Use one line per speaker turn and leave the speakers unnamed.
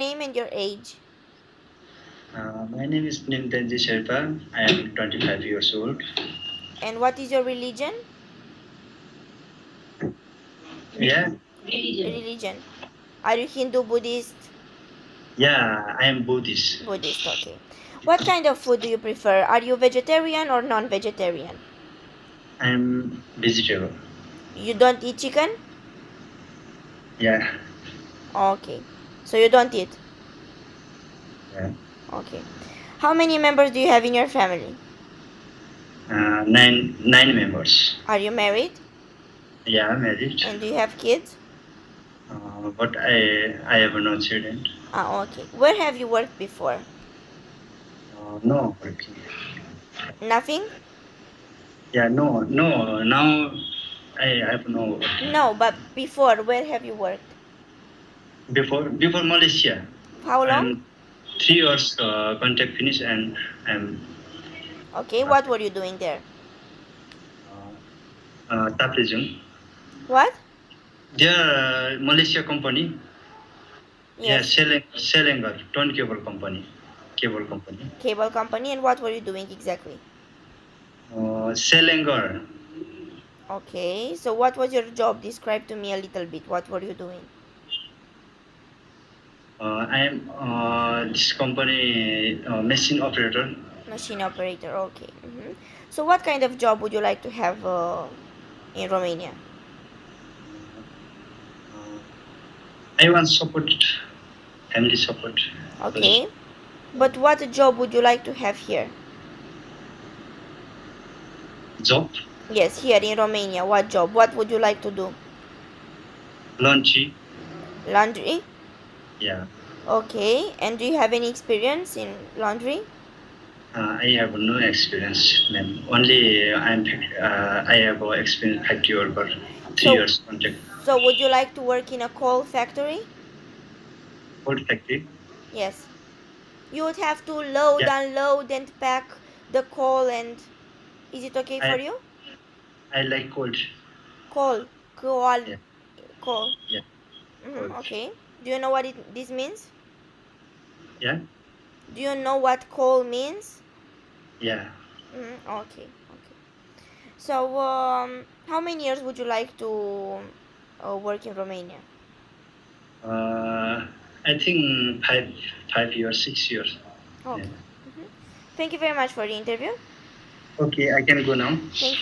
Name and your age.
My name is Tenji Sherpa. I am 25 years old.
And what is your religion?
Yeah,
Religion. Are you Hindu, Buddhist?
yeah, I am Buddhist.
Buddhist, okay. What kind of food do you prefer? Are you vegetarian or non-vegetarian?
I am vegetable.
You don't eat chicken?
Yeah,
Okay. So you don't eat?
yeah.
Okay. How many members do you have in your family?
Nine members.
Are you married?
Yeah, married.
And do you have kids?
But I have no children.
Ah, okay. Where have you worked before?
No working.
Nothing?
Yeah, no. Now I have no working.
No, but before, where have you worked?
Before Malaysia,
How
I
long?
am 3 years contract finish and I'm
Okay, what were you doing there?
Tapizung.
What?
They are Malaysia company. Yeah,
Yes,
selling a ton cable company.
cable company. And what were you doing exactly?
Selinger.
Okay, so what was your job? Describe to me a little bit. What were you doing?
I am this company machine operator.
Machine operator. Okay. So, what kind of job would you like to have in Romania?
Uh, I want support, family support. Those
Okay, but what job would you like to have here?
job,
Yes, here in Romania. What job? What would you like to do?
laundry.
Laundry?
Yeah,
Okay, and do you have any experience in laundry?
I have no experience, ma'am. Only I have experience factory worker, three
So,
years contract.
so would you like to work in a coal factory?
Old factory.
Yes. You would have to load,
Yeah,
unload, and pack the coal. And is it okay for
I
you?
I like cold.
Coal, coal,
Yeah,
coal.
yeah, cold.
Okay. Do you know what this means?
Yeah,
Do you know what coal means?
yeah.
Okay. Okay. So, how many years would you like to work in Romania?
I think 5 years, 6 years. Yeah.
Okay. Thank you very much for the interview.
Okay, I can go now.
Thank